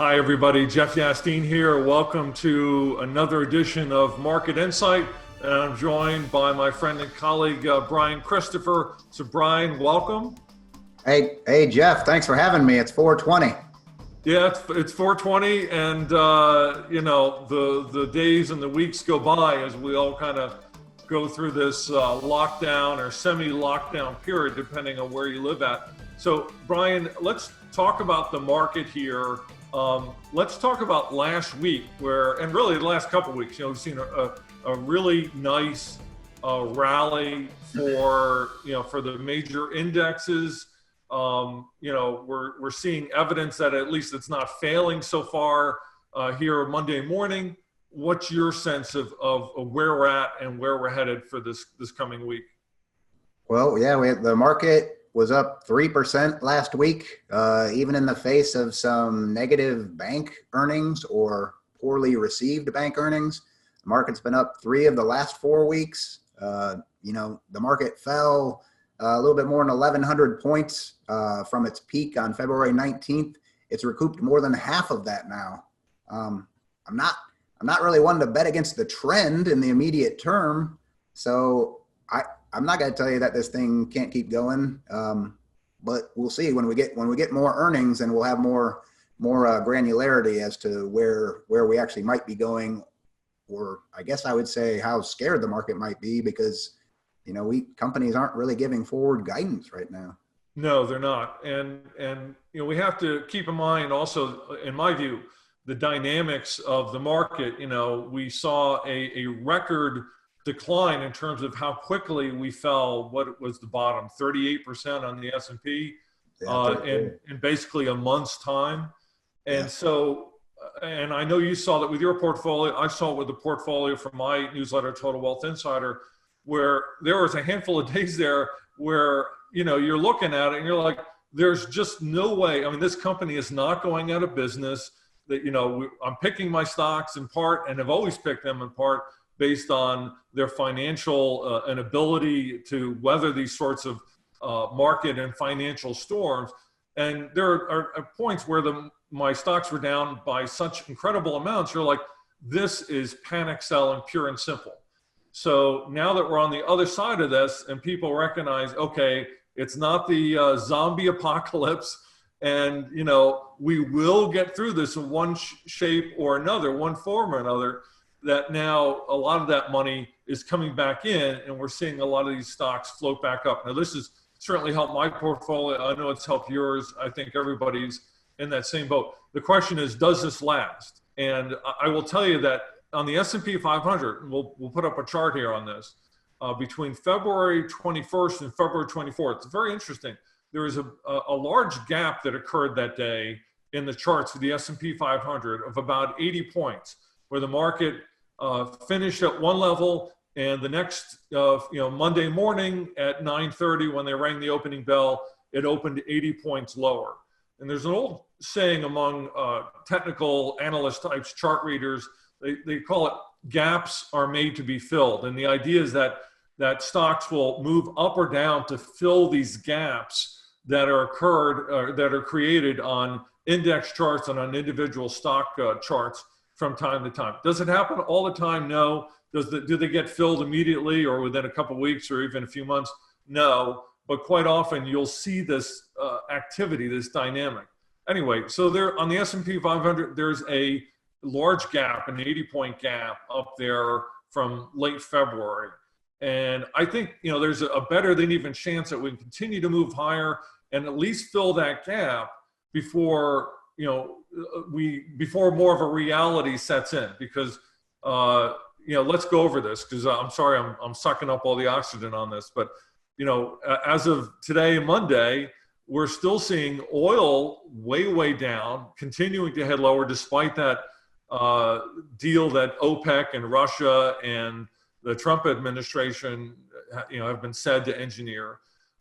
Hi, everybody. Jeff Yasteen here. Welcome to another edition of Market Insight. And I'm joined by my friend and colleague, Brian Christopher. So, Brian, welcome. Hey, Jeff. Thanks for having me. It's 4:20. Yeah, it's 4:20, and the days and the weeks go by as we all kind of go through this lockdown or semi-lockdown period, depending on where you live at. So, Brian, let's talk about the market here. Let's talk about last week, and really the last couple of weeks. We've seen a really nice rally for the major indexes. We're seeing evidence that at least it's not failing so far here Monday morning. What's your sense of where we're at and where we're headed for this coming week? Well, yeah, the market was up 3% last week, even in the face of some negative bank earnings or poorly received bank earnings. The market's been up 3 of the last 4 weeks. The market fell a little bit more than 1,100 points from its peak on February 19th. It's recouped more than half of that now. I'm not really one to bet against the trend in the immediate term, so I'm not going to tell you that this thing can't keep going, but we'll see when we get more earnings, and we'll have more granularity as to where we actually might be going, or I guess I would say how scared the market might be, because companies aren't really giving forward guidance right now. No, they're not, and we have to keep in mind also, in my view, the dynamics of the market. We saw a record decline in terms of how quickly we fell. What was the bottom? 38% on the S&P in basically a month's time. And so, and I know you saw that with your portfolio. I saw it with the portfolio from my newsletter, Total Wealth Insider, where there was a handful of days there where you're looking at it and you're like, there's just no way. I mean, this company is not going out of business. That I'm picking my stocks in part, and have always picked them in part, based on their financial and ability to weather these sorts of market and financial storms. And there are points where my stocks were down by such incredible amounts. You're like, this is panic selling, pure and simple. So now that we're on the other side of this, and people recognize, okay, it's not the zombie apocalypse, and we will get through this in one shape or another, one form or another, that now a lot of that money is coming back in, and we're seeing a lot of these stocks float back up. Now, this has certainly helped my portfolio. I know it's helped yours. I think everybody's in that same boat. The question is, does this last? And I will tell you that on the S&P 500, we'll put up a chart here on this, between February 21st and February 24th. It's very interesting. There was a large gap that occurred that day in the charts for the S&P 500 of about 80 points, where the market finished at one level, and the next Monday morning at 9:30, when they rang the opening bell, it opened 80 points lower. And there's an old saying among technical analyst types, chart readers, they call it gaps are made to be filled. And the idea is that stocks will move up or down to fill these gaps that are created on index charts and on individual stock charts from time to time. Does it happen all the time? No. Do they get filled immediately or within a couple of weeks or even a few months? No. But quite often you'll see this activity, this dynamic. Anyway, so there on the S&P 500, there's a large gap, an 80-point gap up there from late February. And I think there's a better than even chance that we can continue to move higher and at least fill that gap before before more of a reality sets in, because let's go over this, because I'm sorry I'm sucking up all the oxygen on this, but as of today, Monday, we're still seeing oil way down, continuing to head lower despite that deal that OPEC and Russia and the Trump administration have been said to engineer.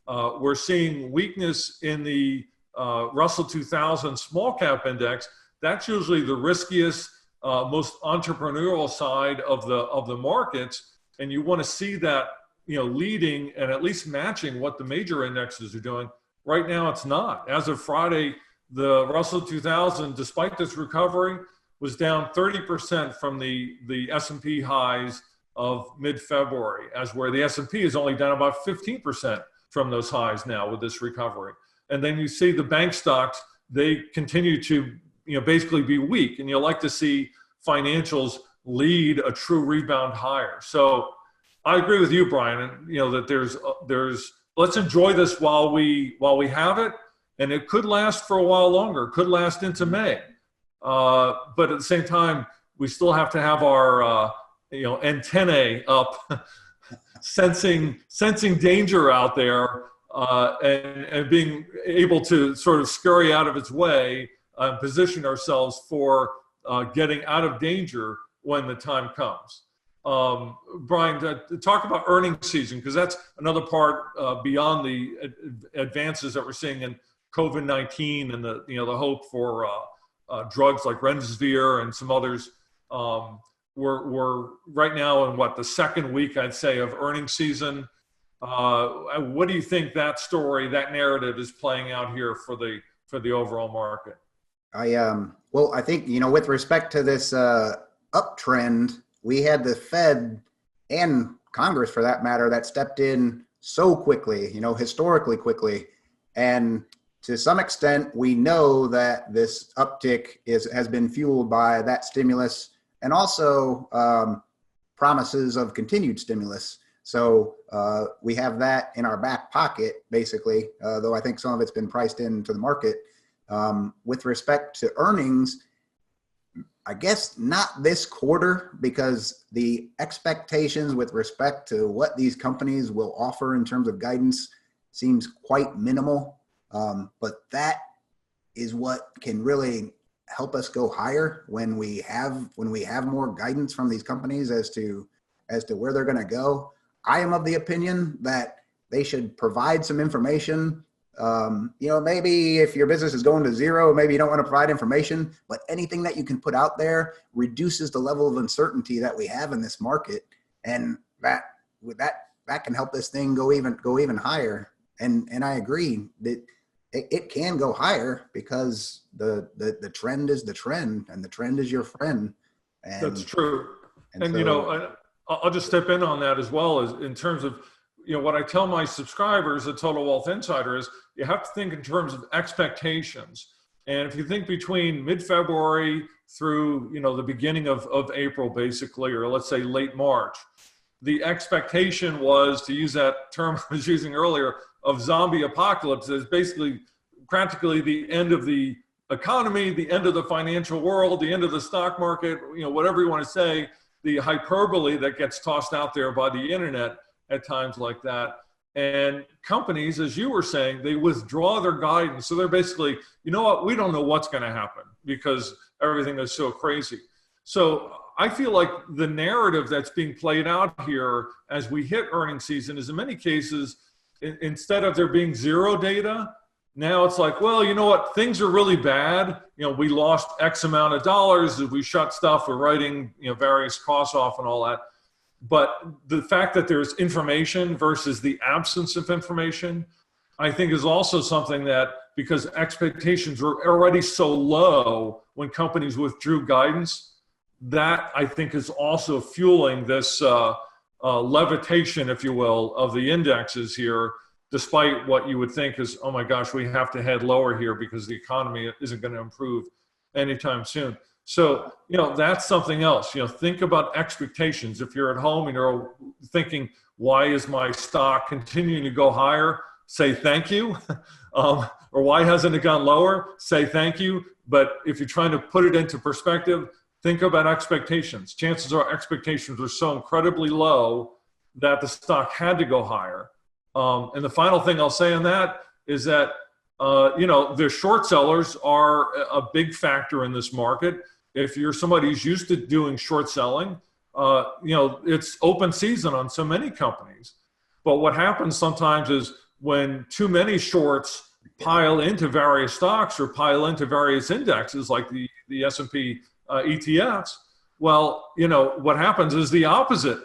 We're seeing weakness in the Russell 2000 small cap index. That's usually the riskiest, most entrepreneurial side of the markets, and you want to see that leading and at least matching what the major indexes are doing. Right now, it's not. As of Friday, the Russell 2000, despite this recovery, was down 30% from the S&P highs of mid-February, as where the S&P is only down about 15% from those highs now with this recovery. And then you see the bank stocks, they continue to basically be weak, and you'll like to see financials lead a true rebound higher. So I agree with you, Brian, that there's let's enjoy this while we have it, and it could last for a while longer. It could last into May, but at the same time, we still have to have our antennae up, sensing danger out there, and being able to sort of scurry out of its way, position ourselves for getting out of danger when the time comes. Brian, to talk about earnings season, because that's another part beyond the advances that we're seeing in COVID-19 and the hope for drugs like remdesivir and some others. We're right now in the second week, I'd say, of earnings season. What do you think that narrative is playing out here for the overall market? I think, with respect to this uptrend, we had the Fed and Congress, for that matter, that stepped in so quickly, historically quickly. And to some extent, we know that this uptick has been fueled by that stimulus and also promises of continued stimulus. So we have that in our back pocket, basically, though I think some of it's been priced into the market. With respect to earnings, I guess not this quarter, because the expectations with respect to what these companies will offer in terms of guidance seems quite minimal. But that is what can really help us go higher when we have more guidance from these companies as to where they're going to go. I am of the opinion that they should provide some information. Maybe if your business is going to zero, maybe you don't want to provide information, but anything that you can put out there reduces the level of uncertainty that we have in this market. And that can help this thing go even higher. And I agree that it can go higher because the trend is the trend, and the trend is your friend. And that's true. And I'll just step in on that as well, as in terms of, what I tell my subscribers at Total Wealth Insider is you have to think in terms of expectations. And if you think between mid-February through, the beginning of April, basically, or let's say late March, the expectation was, to use that term I was using earlier, of zombie apocalypse, is basically practically the end of the economy, the end of the financial world, the end of the stock market, whatever you want to say, the hyperbole that gets tossed out there by the internet at times like that. And companies, as you were saying, they withdraw their guidance. So they're basically, we don't know what's going to happen because everything is so crazy. So I feel like the narrative that's being played out here as we hit earnings season is, in many cases, instead of there being zero data, now it's like, well, you know what, things are really bad. We lost X amount of dollars as we shut stuff, we're writing, various costs off and all that. But the fact that there's information versus the absence of information, I think is also something that, because expectations were already so low when companies withdrew guidance, that I think is also fueling this levitation, if you will, of the indexes here, despite what you would think is, oh my gosh, we have to head lower here because the economy isn't going to improve anytime soon. So, that's something else. Think about expectations. If you're at home and you're thinking, why is my stock continuing to go higher? Say thank you. Or why hasn't it gone lower? Say thank you. But if you're trying to put it into perspective, think about expectations. Chances are expectations were so incredibly low that the stock had to go higher. And the final thing I'll say on that is that, the short sellers are a big factor in this market. If you're somebody who's used to doing short selling, it's open season on so many companies. But what happens sometimes is when too many shorts pile into various stocks or pile into various indexes like the S&P ETFs, well, what happens is the opposite.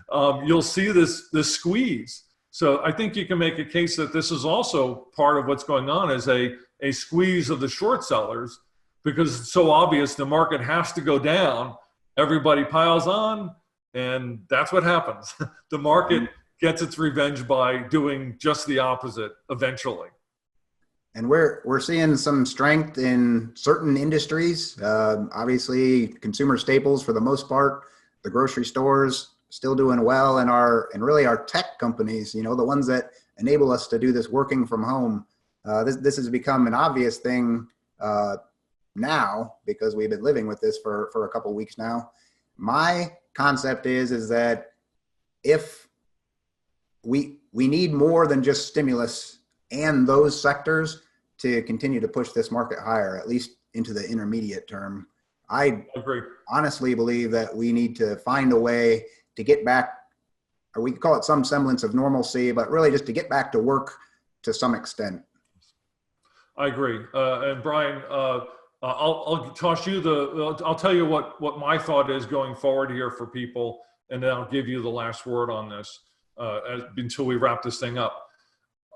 You'll see this squeeze. So I think you can make a case that this is also part of what's going on, is a squeeze of the short sellers, because it's so obvious the market has to go down. Everybody piles on, and that's what happens. The market gets its revenge by doing just the opposite eventually. And we're seeing some strength in certain industries. Obviously, consumer staples for the most part. The grocery stores still doing well, and really our tech companies. The ones that enable us to do this working from home. This has become an obvious thing now, because we've been living with this for a couple of weeks now. My concept is that if we need more than just stimulus and those sectors to continue to push this market higher, at least into the intermediate term. I agree. Honestly believe that we need to find a way to get back, or we call it some semblance of normalcy, but really just to get back to work to some extent. I agree. And Brian, I'll toss you I'll tell you what my thought is going forward here for people, and then I'll give you the last word on this until we wrap this thing up.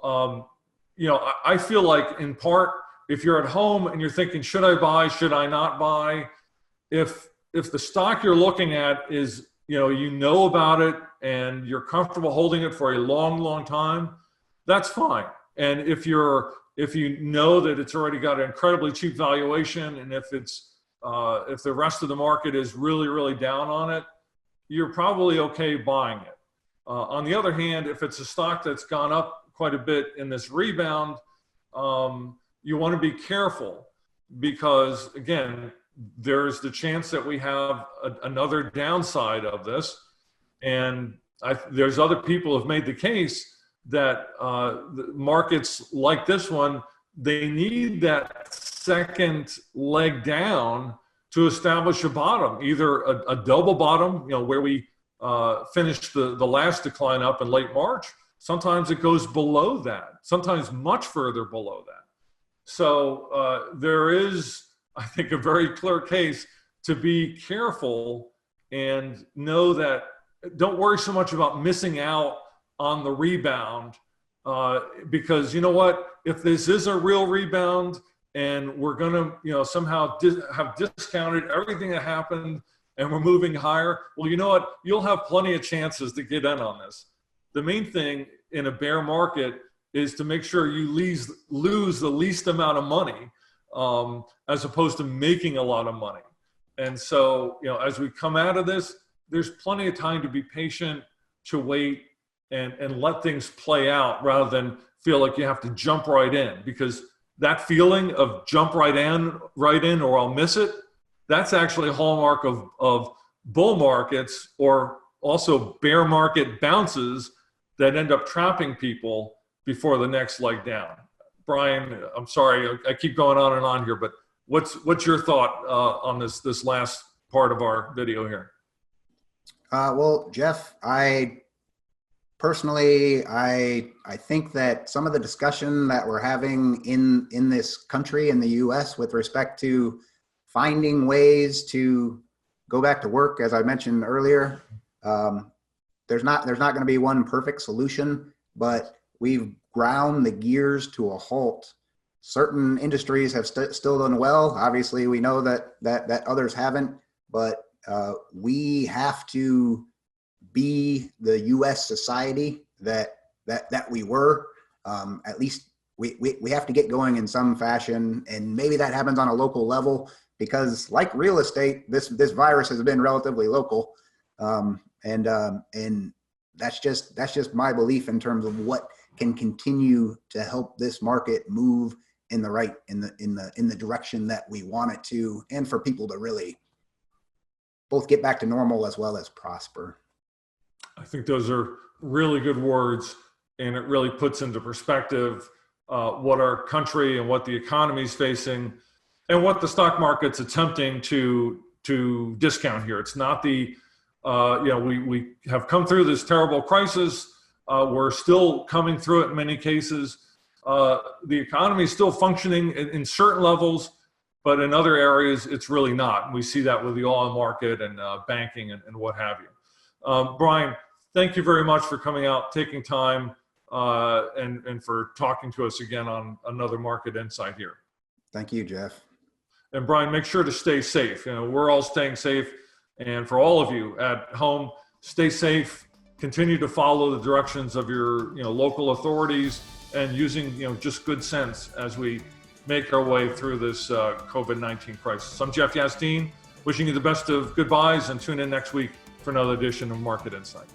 I feel like, in part, if you're at home and you're thinking, should I buy, should I not buy? If the stock you're looking at is, you know about it and you're comfortable holding it for a long, long time, that's fine. And if you know that it's already got an incredibly cheap valuation, and if the rest of the market is really, really down on it, you're probably okay buying it. On the other hand, if it's a stock that's gone up quite a bit in this rebound, you want to be careful, because again, there's the chance that we have another downside of this. And there's other people who have made the case that the markets like this one, they need that second leg down to establish a bottom, either a double bottom, where we finished the last decline up in late March. Sometimes it goes below that, sometimes much further below that. So there is, I think, a very clear case to be careful and know that, don't worry so much about missing out on the rebound, because you know what, if this is a real rebound and we're going to somehow have discounted everything that happened and we're moving higher, well, you know what, you'll have plenty of chances to get in on this. The main thing in a bear market is to make sure you lose the least amount of money, as opposed to making a lot of money. And so, as we come out of this, there's plenty of time to be patient, to wait and let things play out, rather than feel like you have to jump right in, because that feeling of jump right in, or I'll miss it, that's actually a hallmark of bull markets, or also bear market bounces that end up trapping people before the next leg down. Brian, I'm sorry, I keep going on and on here, but what's your thought on this last part of our video here? Well, Jeff, I personally think that some of the discussion that we're having in this country, in the U.S., with respect to finding ways to go back to work, as I mentioned earlier, there's not going to be one perfect solution, but we've ground the gears to a halt. Certain industries have still done well. Obviously, we know that others haven't, but we have to be the U.S. society that we were. At least we have to get going in some fashion, and maybe that happens on a local level, because like real estate, this virus has been relatively local, and that's just my belief in terms of what can continue to help this market move in the direction that we want it to, and for people to really both get back to normal as well as prosper. I think those are really good words, and it really puts into perspective what our country and what the economy is facing, and what the stock market's attempting to discount here. It's not we have come through this terrible crisis. We're still coming through it in many cases. The economy is still functioning in certain levels, but in other areas, it's really not. And we see that with the oil market and banking and what have you. Brian, thank you very much for coming out, taking time. and for talking to us again on another market insight here. Thank you, Jeff. And Brian, make sure to stay safe. We're all staying safe. And for all of you at home, stay safe, continue to follow the directions of your local authorities, and using just good sense as we make our way through this COVID-19 crisis. I'm Jeff Yasteen, wishing you the best of goodbyes, and tune in next week for another edition of Market Insight.